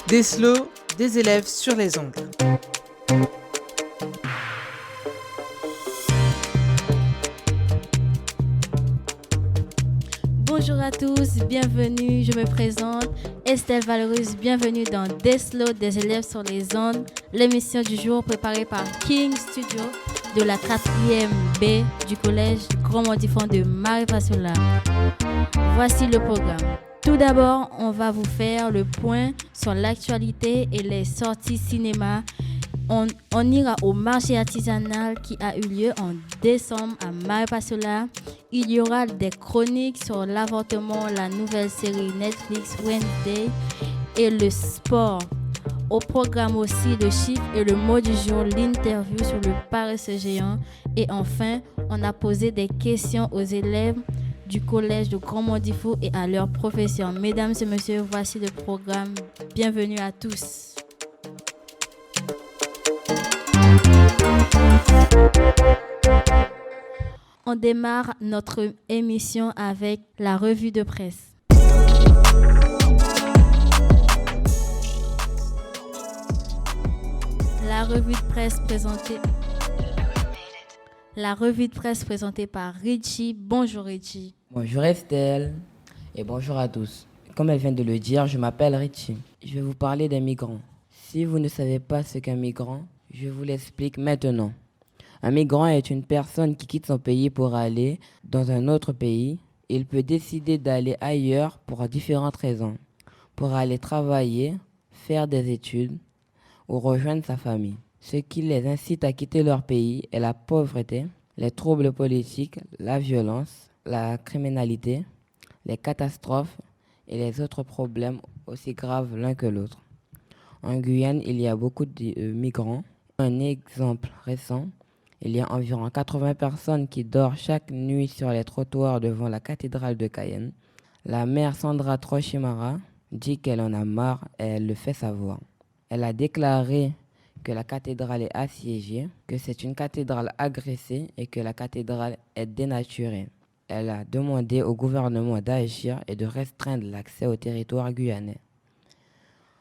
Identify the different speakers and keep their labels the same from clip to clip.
Speaker 1: Des slows, des élèves sur les ondes.
Speaker 2: Bonjour à tous, bienvenue, je me présente Estelle Valorus, bienvenue dans Des slows, des élèves sur les ondes, l'émission du jour préparée par King Studio de la 4e B du collège Grand Modifond de Maripasoula. Voici le programme. Tout d'abord, on va vous faire le point sur l'actualité et les sorties cinéma. On ira au marché artisanal qui a eu lieu en décembre à Maripasoula. Il y aura des chroniques sur l'avortement, la nouvelle série Netflix Wednesday et le sport. Au programme aussi le chiffre et le mot du jour, l'interview sur le paresseux géant. Et enfin, on a posé des questions aux élèves du collège de Grand Modifou et à leurs professeurs. Mesdames et messieurs, voici le programme. Bienvenue à tous. On démarre notre émission avec la revue de presse. La revue de presse présentée par Richie. Bonjour Richie.
Speaker 3: Bonjour Estelle et bonjour à tous. Comme elle vient de le dire, je m'appelle Richie. Je vais vous parler des migrants. Si vous ne savez pas ce qu'un migrant, je vous l'explique maintenant. Un migrant est une personne qui quitte son pays pour aller dans un autre pays. Il peut décider d'aller ailleurs pour différentes raisons. Pour aller travailler, faire des études ou rejoindre sa famille. Ce qui les incite à quitter leur pays est la pauvreté, les troubles politiques, la violence, la criminalité, les catastrophes et les autres problèmes aussi graves l'un que l'autre. En Guyane, il y a beaucoup de migrants. Un exemple récent, il y a environ 80 personnes qui dorment chaque nuit sur les trottoirs devant la cathédrale de Cayenne. La mère Sandra Trochimara dit qu'elle en a marre et elle le fait savoir. Elle a déclaré que la cathédrale est assiégée, que c'est une cathédrale agressée et que la cathédrale est dénaturée. Elle a demandé au gouvernement d'agir et de restreindre l'accès au territoire guyanais.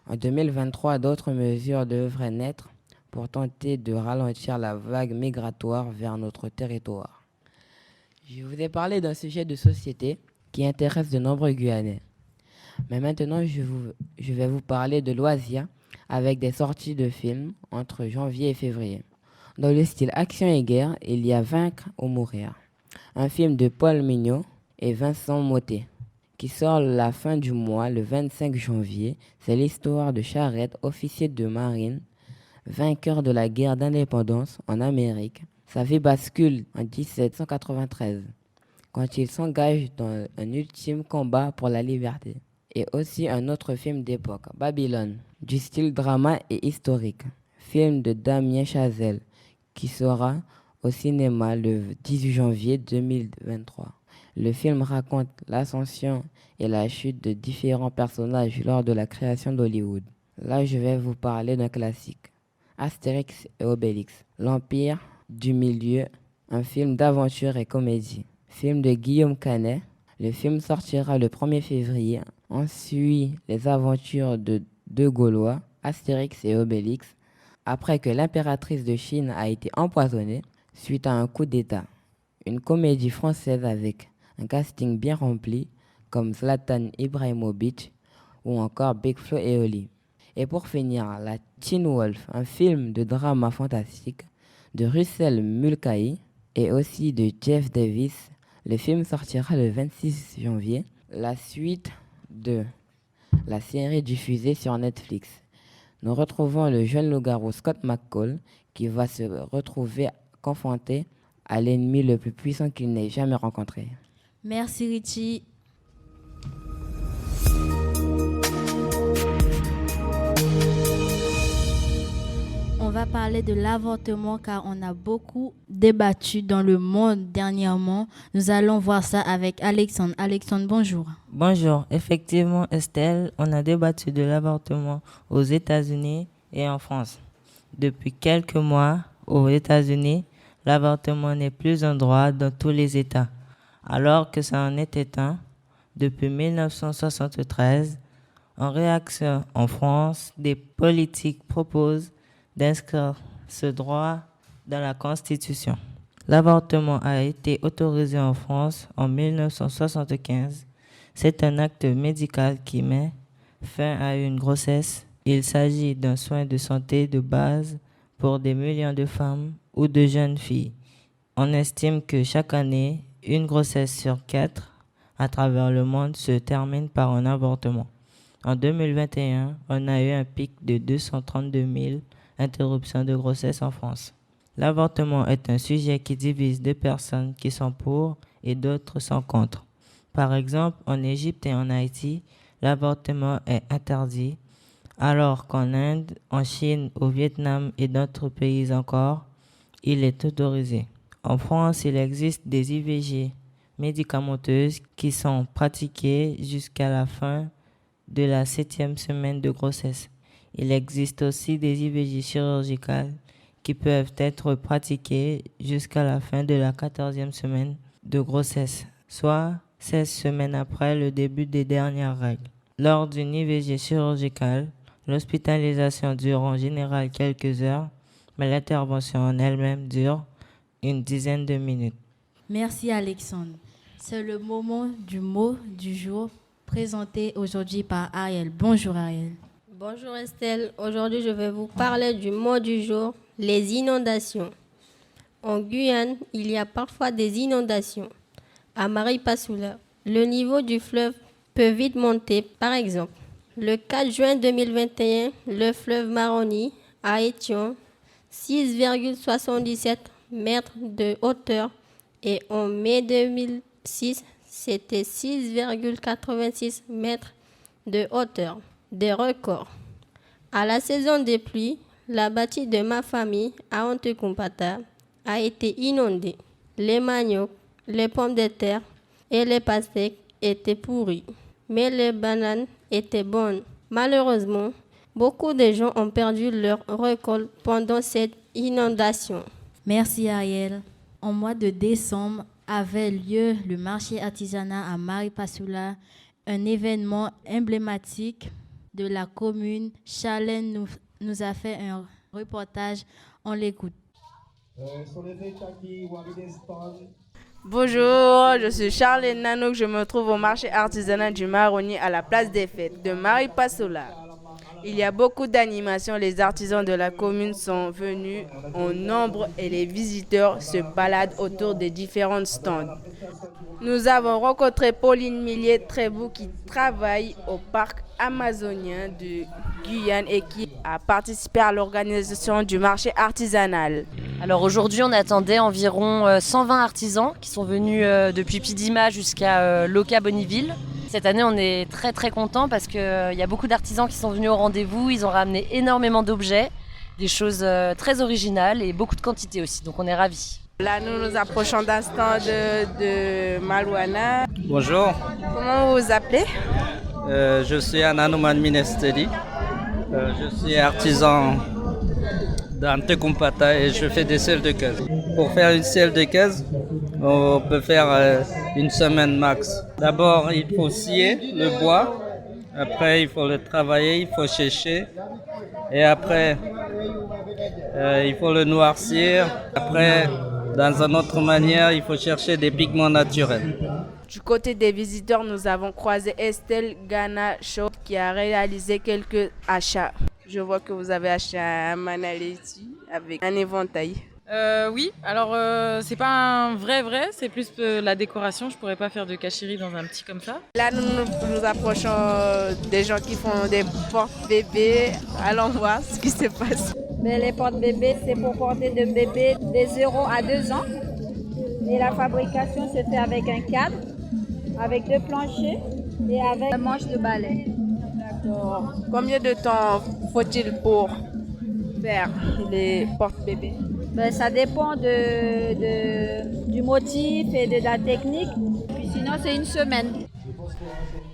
Speaker 3: En 2023, d'autres mesures devraient naître pour tenter de ralentir la vague migratoire vers notre territoire. Je vous ai parlé d'un sujet de société qui intéresse de nombreux Guyanais. Mais maintenant, je vais vous parler de loisirs avec des sorties de films entre janvier et février. Dans le style action et guerre, il y a Vaincre ou mourir, un film de Paul Mignot et Vincent Mottet, qui sort la fin du mois, le 25 janvier. C'est l'histoire de Charette, officier de marine, vainqueur de la guerre d'indépendance en Amérique. Sa vie bascule en 1793, quand il s'engage dans un ultime combat pour la liberté. Et aussi un autre film d'époque, Babylone, du style drama et historique, film de Damien Chazelle, qui sera au cinéma le 18 janvier 2023. Le film raconte l'ascension et la chute de différents personnages lors de la création d'Hollywood. Là, je vais vous parler d'un classique, Astérix et Obélix, l'Empire du Milieu, un film d'aventure et comédie. Film de Guillaume Canet. Le film sortira le 1er février. On suit les aventures de deux Gaulois, Astérix et Obélix, après que l'impératrice de Chine a été empoisonnée suite à un coup d'État. Une comédie française avec un casting bien rempli comme Zlatan Ibrahimovic ou encore Big Flo et Oli. Et pour finir, la Teen Wolf, un film de drama fantastique de Russell Mulcahy et aussi de Jeff Davis. Le film sortira le 26 janvier, la suite de la série diffusée sur Netflix. Nous retrouvons le jeune loup-garou Scott McCall qui va se retrouver confronté à l'ennemi le plus puissant qu'il n'ait jamais rencontré.
Speaker 2: Merci Richie. On va parler de l'avortement car on a beaucoup débattu dans le monde dernièrement. Nous allons voir ça avec Alexandre. Alexandre, bonjour.
Speaker 4: Bonjour. Effectivement, Estelle, on a débattu de l'avortement aux États-Unis et en France. Depuis quelques mois, aux États-Unis, l'avortement n'est plus un droit dans tous les États, alors que ça en était un depuis 1973. En réaction, en France, des politiques proposent d'inscrire ce droit dans la Constitution. L'avortement a été autorisé en France en 1975. C'est un acte médical qui met fin à une grossesse. Il s'agit d'un soin de santé de base pour des millions de femmes ou de jeunes filles. On estime que chaque année, une grossesse sur 4 à travers le monde se termine par un avortement. En 2021, on a eu un pic de 232 000 interruptions de grossesse en France. L'avortement est un sujet qui divise deux personnes qui sont pour et d'autres sont contre. Par exemple, en Égypte et en Haïti, l'avortement est interdit, alors qu'en Inde, en Chine, au Vietnam et d'autres pays encore, il est autorisé. En France, il existe des IVG médicamenteuses qui sont pratiquées jusqu'à la fin de la 7e semaine de grossesse. Il existe aussi des IVG chirurgicales qui peuvent être pratiquées jusqu'à la fin de la 14e semaine de grossesse, soit 16 semaines après le début des dernières règles. Lors d'une IVG chirurgicale, l'hospitalisation dure en général quelques heures, mais l'intervention en elle-même dure une dizaine de minutes.
Speaker 2: Merci Alexandre. C'est le moment du mot du jour présenté aujourd'hui par Ariel. Bonjour Ariel.
Speaker 5: Bonjour Estelle, aujourd'hui je vais vous parler du mot du jour, les inondations. En Guyane, il y a parfois des inondations. À Maripasoula, le niveau du fleuve peut vite monter. Par exemple, le 4 juin 2021, le fleuve Maroni a étion 6,77 mètres de hauteur et en mai 2006, c'était 6,86 mètres de hauteur. Des records. À la saison des pluies, la bâtie de ma famille à Antecumpata a été inondée. Les maniocs, les pommes de terre et les pastèques étaient pourris, mais les bananes étaient bonnes. Malheureusement, beaucoup de gens ont perdu leur récolte pendant cette inondation.
Speaker 2: Merci Ariel. En mois de décembre avait lieu le marché artisanal à Maripasoula, un événement emblématique de la commune. Charlène nous a fait un reportage, on l'écoute.
Speaker 6: Bonjour, je suis Charlène Nanouk, je me trouve au marché artisanal du Maroni à la place des fêtes de Maripasoula. Il y a beaucoup d'animations, les artisans de la commune sont venus en nombre et les visiteurs se baladent autour des différents stands. Nous avons rencontré Pauline Millier-Trébou qui travaille au parc amazonien de Guyane et qui a participé à l'organisation du marché artisanal.
Speaker 7: Alors aujourd'hui, on attendait environ 120 artisans qui sont venus depuis Pidima jusqu'à Loca Bonneville. Cette année, on est très très contents parce qu'il y a beaucoup d'artisans qui sont venus au rendez-vous. Ils ont ramené énormément d'objets, des choses très originales et beaucoup de quantité aussi. Donc on est ravis.
Speaker 6: Là, nous nous approchons d'un stand de Malouana.
Speaker 8: Bonjour.
Speaker 6: Comment vous vous appelez?
Speaker 8: Je suis Ananoman Minesteli. Je suis artisan d'Antecumpata et je fais des selles de caisse. Pour faire une selle de caisse, on peut faire une semaine max. D'abord, il faut scier le bois. Après, il faut le travailler, il faut sécher. Et après, il faut le noircir. Après, dans une autre manière, il faut chercher des pigments naturels.
Speaker 6: Du côté des visiteurs, nous avons croisé Estelle Ghana Shop qui a réalisé quelques achats. Je vois que vous avez acheté un manaleti avec un éventail.
Speaker 9: Oui, alors c'est pas un vrai, c'est plus la décoration. Je pourrais pas faire de cachiri dans un petit comme ça.
Speaker 6: Là, nous approchons des gens qui font des portes-bébés. Allons voir ce qui se passe.
Speaker 10: Mais les portes-bébés, c'est pour porter de bébés des 0 à 2 ans. Et la fabrication se fait avec un cadre, avec 2 planchers et avec un manche de balai.
Speaker 6: D'accord. Combien de temps faut-il pour faire les portes-bébés?
Speaker 10: Ça dépend du motif et de la technique. Puis sinon, c'est une semaine.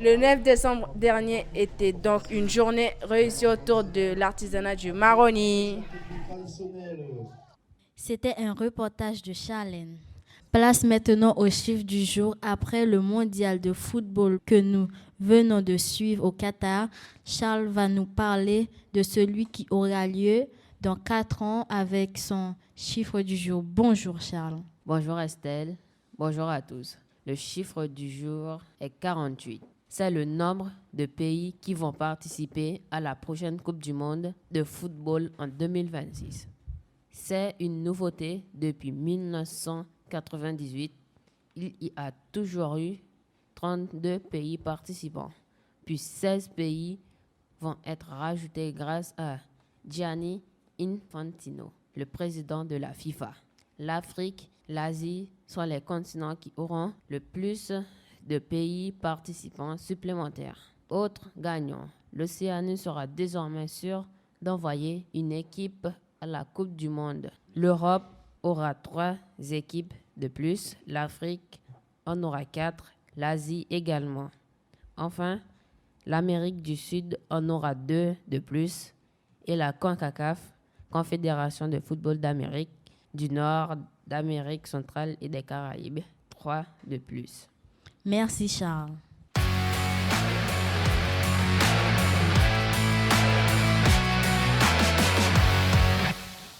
Speaker 6: Le 9 décembre dernier était donc une journée réussie autour de l'artisanat du Maroni.
Speaker 2: C'était un reportage de Charlène. Place maintenant au chiffre du jour. Après le mondial de football que nous venons de suivre au Qatar, Charles va nous parler de celui qui aura lieu dans 4 ans avec son chiffre du jour. Bonjour Charles.
Speaker 3: Bonjour Estelle, bonjour à tous. Le chiffre du jour est 48. C'est le nombre de pays qui vont participer à la prochaine Coupe du Monde de football en 2026. C'est une nouveauté depuis 1998. Il y a toujours eu 32 pays participants, puis 16 pays vont être rajoutés grâce à Gianni Infantino, le président de la FIFA. L'Afrique, l'Asie sont les continents qui auront le plus de pays participants supplémentaires. Autre gagnant, l'Océanie sera désormais sûr d'envoyer une équipe à la Coupe du Monde. L'Europe aura 3 équipes de plus, l'Afrique en aura 4, l'Asie également. Enfin, l'Amérique du Sud en aura 2 de plus et la CONCACAF, Confédération de football d'Amérique du Nord, d'Amérique centrale et des Caraïbes, 3 de plus.
Speaker 2: Merci Charles.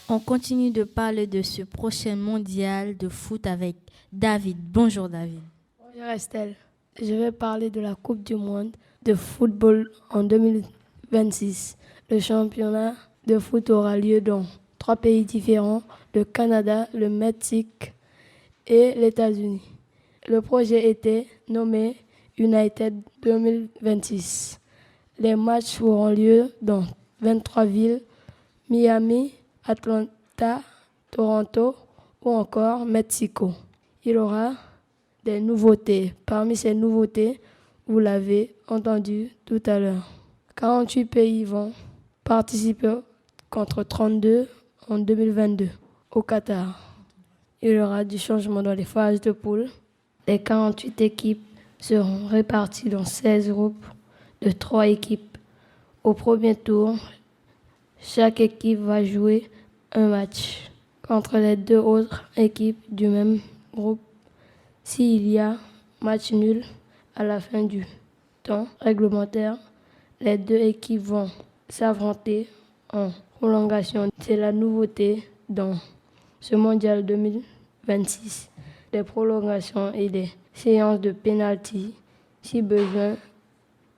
Speaker 2: On continue de parler de ce prochain mondial de foot avec David. Bonjour David.
Speaker 11: Bonjour Estelle. Je vais parler de la Coupe du Monde de football en 2026. Le championnat de foot aura lieu dans 3 pays différents, le Canada, le Mexique et les États-Unis. Le projet était nommé United 2026. Les matchs auront lieu dans 23 villes, Miami, Atlanta, Toronto ou encore Mexico. Il y aura des nouveautés. Parmi ces nouveautés, vous l'avez entendu tout à l'heure, 48 pays vont participer contre 32 en 2022 au Qatar. Il y aura du changement dans les phases de poule. Les 48 équipes seront réparties dans 16 groupes de 3 équipes. Au premier tour, chaque équipe va jouer un match contre les 2 autres équipes du même groupe. S'il y a match nul à la fin du temps réglementaire, les 2 équipes vont s'affronter en prolongation. C'est la nouveauté dans ce mondial 2026. Des prolongations et des séances de pénalty, si besoin,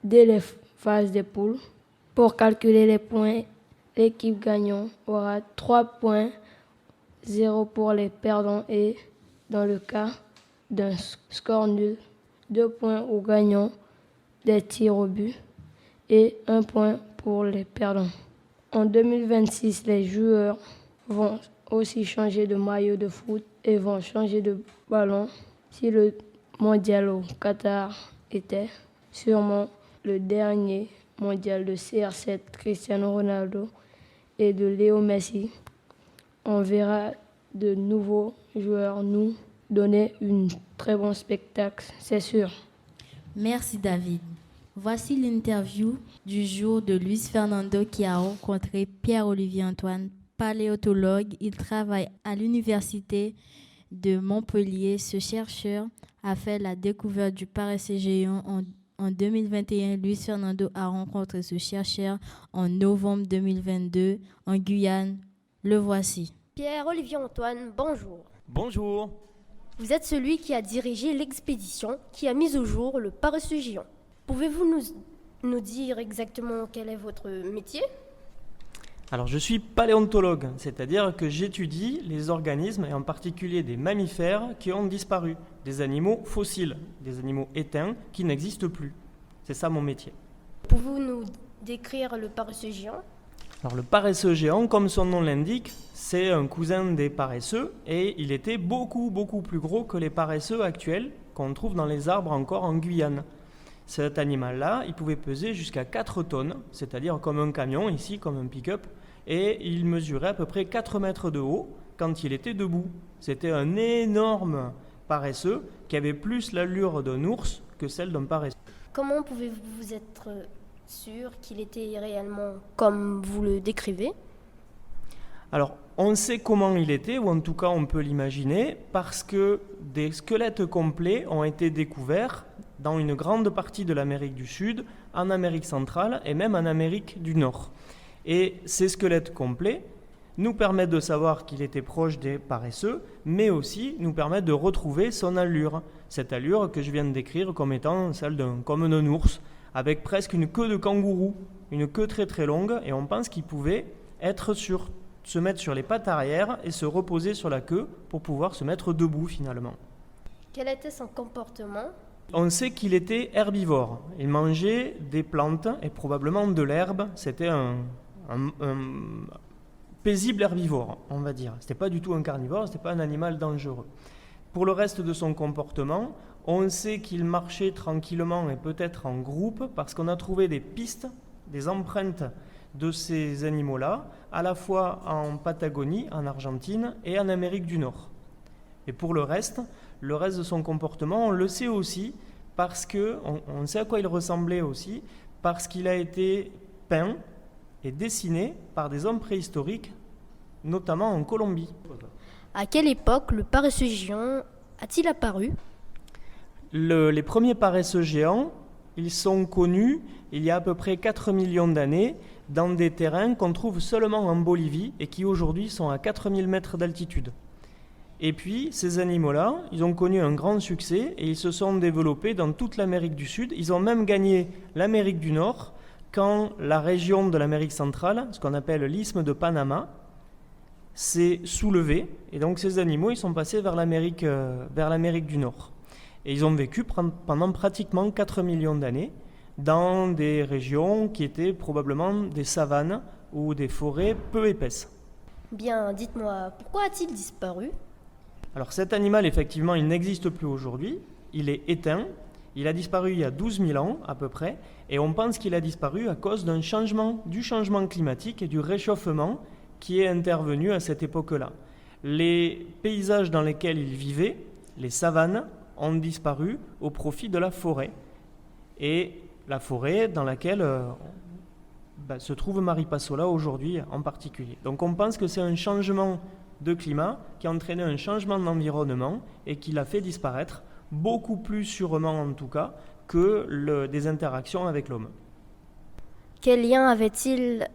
Speaker 11: dès les phases des poules. Pour calculer les points, l'équipe gagnante aura 3 points, 0 pour les perdants et, dans le cas d'un score nul, 2 points aux gagnants des tirs au but et 1 point pour les perdants. En 2026, les joueurs vont aussi changer de maillot de foot et vont changer de ballon. Si le mondial au Qatar était sûrement le dernier mondial de CR7 Cristiano Ronaldo et de Léo Messi, on verra de nouveaux joueurs nous donner un très bon spectacle, c'est sûr.
Speaker 2: Merci David. Voici l'interview du jour de Luis Fernando qui a rencontré Pierre-Olivier Antoine, paléontologue. Il travaille à l'université de Montpellier. Ce chercheur a fait la découverte du paresseux géant en 2021. Luis Fernando a rencontré ce chercheur en novembre 2022 en Guyane. Le voici.
Speaker 12: Pierre-Olivier Antoine, bonjour.
Speaker 13: Bonjour.
Speaker 12: Vous êtes celui qui a dirigé l'expédition qui a mis au jour le paresseux géant. Pouvez-vous nous dire exactement quel est votre métier ?
Speaker 13: Alors je suis paléontologue, c'est-à-dire que j'étudie les organismes et en particulier des mammifères qui ont disparu, des animaux fossiles, des animaux éteints qui n'existent plus. C'est ça mon métier.
Speaker 12: Pouvez-vous nous décrire le paresseux géant ?
Speaker 13: Alors le paresseux géant, comme son nom l'indique, c'est un cousin des paresseux et il était beaucoup plus gros que les paresseux actuels qu'on trouve dans les arbres encore en Guyane. Cet animal-là, il pouvait peser jusqu'à 4 tonnes, c'est-à-dire comme un camion ici, comme un pick-up, et il mesurait à peu près 4 mètres de haut quand il était debout. C'était un énorme paresseux qui avait plus l'allure d'un ours que celle d'un paresseux.
Speaker 12: Comment pouvez-vous être sûr qu'il était réellement comme vous le décrivez ?
Speaker 13: Alors, On sait comment il était, ou en tout cas on peut l'imaginer, parce que des squelettes complets ont été découverts dans une grande partie de l'Amérique du Sud, en Amérique centrale et même en Amérique du Nord. Et ces squelettes complets nous permettent de savoir qu'il était proche des paresseux, mais aussi nous permettent de retrouver son allure. Cette allure que je viens de décrire comme étant celle comme un ours, avec presque une queue de kangourou, une queue très très longue, et on pense qu'il pouvait se mettre sur les pattes arrière et se reposer sur la queue pour pouvoir se mettre debout finalement.
Speaker 12: Quel était son comportement?
Speaker 13: On sait qu'il était herbivore. Il mangeait des plantes et probablement de l'herbe. C'était un paisible herbivore, on va dire. C'était pas du tout un carnivore, c'était pas un animal dangereux. Pour le reste de son comportement, on sait qu'il marchait tranquillement et peut-être en groupe parce qu'on a trouvé des pistes, des empreintes de ces animaux-là, à la fois en Patagonie, en Argentine et en Amérique du Nord. Et pour le reste de son comportement, on le sait aussi parce on sait à quoi il ressemblait aussi, parce qu'il a été peint et dessiné par des hommes préhistoriques, notamment en Colombie.
Speaker 12: À quelle époque le paresseux géant a-t-il apparu?
Speaker 13: Les premiers paresseux géants, ils sont connus il y a à peu près 4 millions d'années dans des terrains qu'on trouve seulement en Bolivie et qui aujourd'hui sont à 4000 mètres d'altitude. Et puis, ces animaux-là, ils ont connu un grand succès et ils se sont développés dans toute l'Amérique du Sud. Ils ont même gagné l'Amérique du Nord quand la région de l'Amérique centrale, ce qu'on appelle l'isthme de Panama, s'est soulevée. Et donc, ces animaux, ils sont passés vers l'Amérique du Nord. Et ils ont vécu pendant pratiquement 4 millions d'années dans des régions qui étaient probablement des savanes ou des forêts peu épaisses.
Speaker 12: Bien, dites-moi, pourquoi a-t-il disparu?
Speaker 13: Alors cet animal, effectivement, il n'existe plus aujourd'hui. Il est éteint. Il a disparu il y a 12 000 ans à peu près. Et on pense qu'il a disparu à cause du changement climatique et du réchauffement qui est intervenu à cette époque-là. Les paysages dans lesquels il vivait, les savanes, ont disparu au profit de la forêt. Et la forêt dans laquelle se trouve Maripasola aujourd'hui en particulier. Donc on pense que c'est un changement de climat qui a entraîné un changement d'environnement et qui l'a fait disparaître, beaucoup plus sûrement en tout cas, que des interactions avec l'homme.
Speaker 12: Quel lien avait-il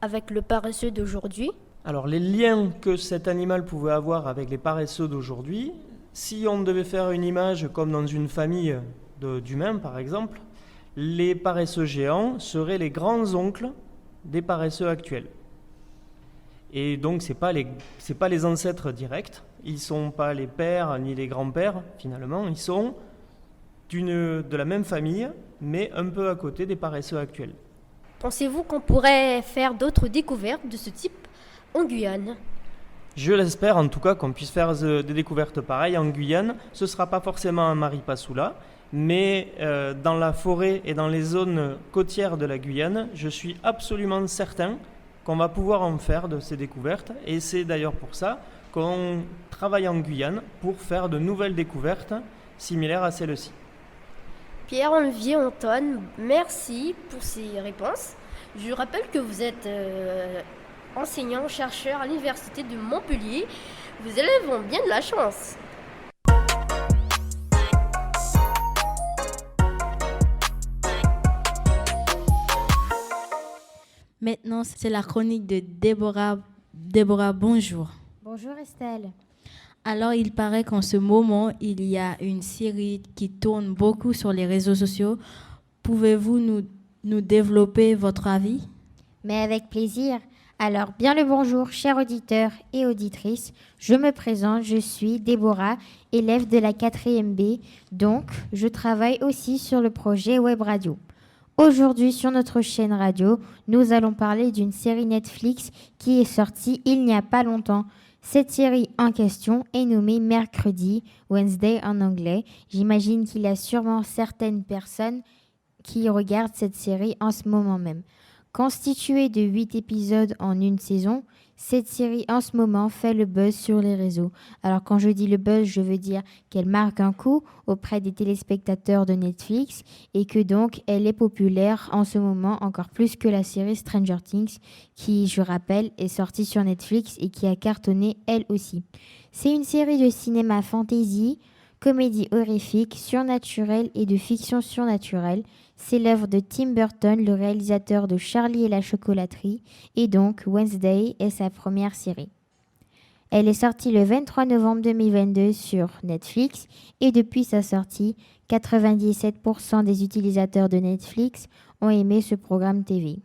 Speaker 12: avec le paresseux d'aujourd'hui?
Speaker 13: Alors les liens que cet animal pouvait avoir avec les paresseux d'aujourd'hui, si on devait faire une image comme dans une famille d'humains par exemple, les paresseux géants seraient les grands-oncles des paresseux actuels. Et donc c'est pas les ancêtres directs, ils sont pas les pères ni les grands-pères finalement, ils sont de la même famille mais un peu à côté des paresseux actuels.
Speaker 12: Pensez-vous qu'on pourrait faire d'autres découvertes de ce type en Guyane?
Speaker 13: Je l'espère en tout cas qu'on puisse faire des découvertes pareilles en Guyane. Ce ne sera pas forcément à Maripasoula, mais dans la forêt et dans les zones côtières de la Guyane, je suis absolument certain qu'on va pouvoir en faire de ces découvertes. Et c'est d'ailleurs pour ça qu'on travaille en Guyane pour faire de nouvelles découvertes similaires à celles-ci.
Speaker 12: Pierre-Olivier Anton, merci pour ces réponses. Je rappelle que vous êtes enseignant-chercheur à l'Université de Montpellier. Vos élèves ont bien de la chance.
Speaker 2: Maintenant, c'est la chronique de Déborah. Déborah, bonjour.
Speaker 14: Bonjour Estelle.
Speaker 2: Alors, il paraît qu'en ce moment, il y a une série qui tourne beaucoup sur les réseaux sociaux. Pouvez-vous nous développer votre avis?
Speaker 14: Mais avec plaisir. Alors, bien le bonjour, chers auditeurs et auditrices. Je me présente, je suis Déborah, élève de la 4e B. Donc, je travaille aussi sur le projet Web Radio. Aujourd'hui, sur notre chaîne radio, nous allons parler d'une série Netflix qui est sortie il n'y a pas longtemps. Cette série en question est nommée Mercredi, Wednesday en anglais. J'imagine qu'il y a sûrement certaines personnes qui regardent cette série en ce moment même. Constituée de 8 épisodes en une saison, cette série en ce moment fait le buzz sur les réseaux. Alors quand je dis le buzz, je veux dire qu'elle marque un coup auprès des téléspectateurs de Netflix et que donc elle est populaire en ce moment encore plus que la série Stranger Things qui, je rappelle, est sortie sur Netflix et qui a cartonné elle aussi. C'est une série de cinéma fantasy, comédie horrifique, surnaturelle et de fiction surnaturelle. C'est l'œuvre de Tim Burton, le réalisateur de Charlie et la chocolaterie, et donc Wednesday est sa première série. Elle est sortie le 23 novembre 2022 sur Netflix et depuis sa sortie, 97% des utilisateurs de Netflix ont aimé ce programme TV.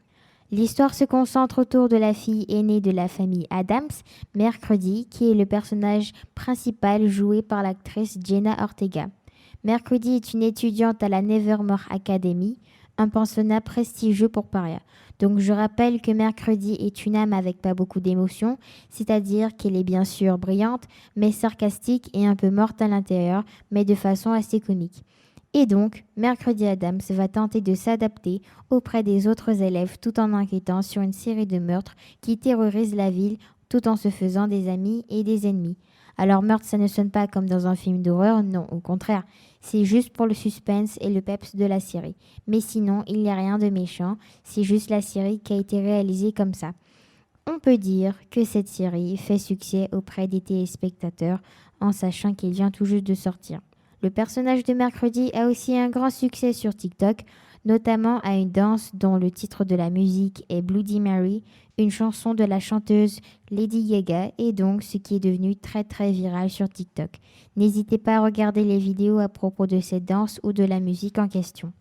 Speaker 14: L'histoire se concentre autour de la fille aînée de la famille Addams, Mercredi, qui est le personnage principal joué par l'actrice Jenna Ortega. Mercredi est une étudiante à la Nevermore Academy, un pensionnat prestigieux pour parias. Donc je rappelle que Mercredi est une âme avec pas beaucoup d'émotions, c'est-à-dire qu'elle est bien sûr brillante, mais sarcastique et un peu morte à l'intérieur, mais de façon assez comique. Et donc, Mercredi Addams va tenter de s'adapter auprès des autres élèves tout en enquêtant sur une série de meurtres qui terrorisent la ville tout en se faisant des amis et des ennemis. Alors meurtre, ça ne sonne pas comme dans un film d'horreur, non, au contraire. C'est juste pour le suspense et le peps de la série. Mais sinon, il n'y a rien de méchant, c'est juste la série qui a été réalisée comme ça. On peut dire que cette série fait succès auprès des téléspectateurs en sachant qu'elle vient tout juste de sortir. Le personnage de Mercredi a aussi un grand succès sur TikTok, notamment à une danse dont le titre de la musique est Bloody Mary, une chanson de la chanteuse Lady Gaga et donc ce qui est devenu très très viral sur TikTok. N'hésitez pas à regarder les vidéos à propos de cette danse ou de la musique en question.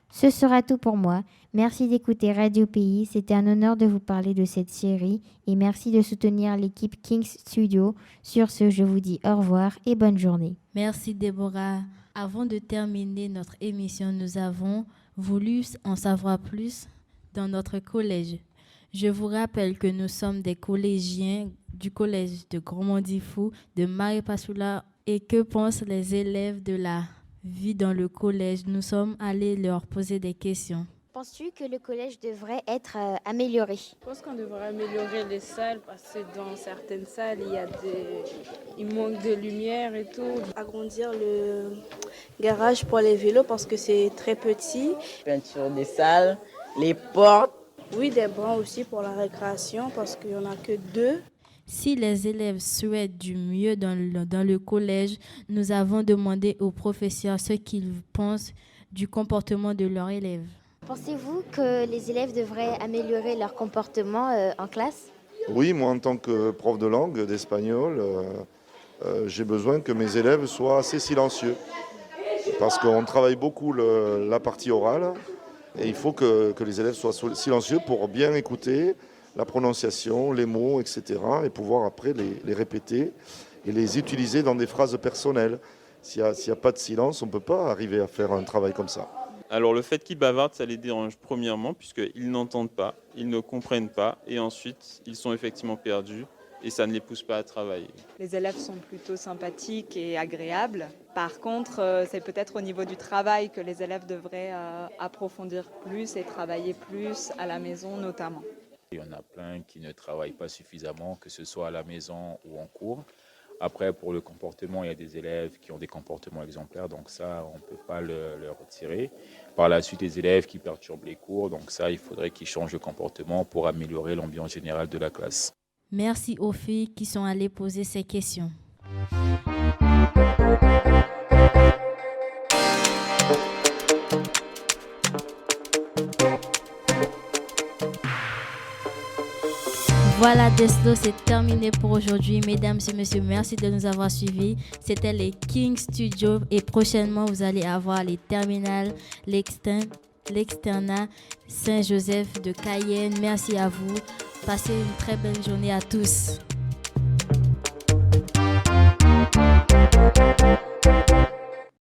Speaker 14: Ce sera tout pour moi. Merci d'écouter Radio Pays. C'était un honneur de vous parler de cette série et merci de soutenir l'équipe Kings Studio. Sur ce, je vous dis au revoir et bonne journée.
Speaker 2: Merci Déborah. Avant de terminer notre émission, nous avons voulu en savoir plus dans notre collège. Je vous rappelle que nous sommes des collégiens du collège de Grand-Mondifou, de Maripasoula. Et que pensent les élèves de la vie dans le collège? Nous sommes allés leur poser des questions.
Speaker 14: Penses-tu que le collège devrait être amélioré?
Speaker 15: Je pense qu'on devrait améliorer les salles parce que dans certaines salles, il manque de lumière et tout.
Speaker 16: Agrandir le garage pour les vélos parce que c'est très petit.
Speaker 17: Peinture des salles, les portes.
Speaker 16: Oui, des bancs aussi pour la récréation parce qu'il n'y en a que 2.
Speaker 2: Si les élèves souhaitent du mieux dans le collège, nous avons demandé aux professeurs ce qu'ils pensent du comportement de leurs élèves.
Speaker 14: Pensez-vous que les élèves devraient améliorer leur comportement en classe?
Speaker 18: Oui, moi en tant que prof de langue, d'espagnol, j'ai besoin que mes élèves soient assez silencieux. Parce qu'on travaille beaucoup la partie orale et il faut que les élèves soient silencieux pour bien écouter la prononciation, les mots, etc. et pouvoir après les répéter et les utiliser dans des phrases personnelles. S'il n'y a pas de silence, on ne peut pas arriver à faire un travail comme ça.
Speaker 19: Alors le fait qu'ils bavardent, ça les dérange premièrement puisqu'ils n'entendent pas, ils ne comprennent pas et ensuite ils sont effectivement perdus et ça ne les pousse pas à travailler.
Speaker 20: Les élèves sont plutôt sympathiques et agréables. Par contre, c'est peut-être au niveau du travail que les élèves devraient approfondir plus et travailler plus à la maison notamment.
Speaker 21: Il y en a plein qui ne travaillent pas suffisamment, que ce soit à la maison ou en cours. Après, pour le comportement, il y a des élèves qui ont des comportements exemplaires, donc ça, on ne peut pas le retirer. Par la suite, des élèves qui perturbent les cours, donc ça, il faudrait qu'ils changent de comportement pour améliorer l'ambiance générale de la classe.
Speaker 2: Merci aux filles qui sont allées poser ces questions. Voilà, Deslo, c'est terminé pour aujourd'hui. Mesdames et messieurs, merci de nous avoir suivis. C'était les King Studio et prochainement, vous allez avoir les terminales, l'externat Saint-Joseph de Cayenne. Merci à vous. Passez une très belle journée à tous.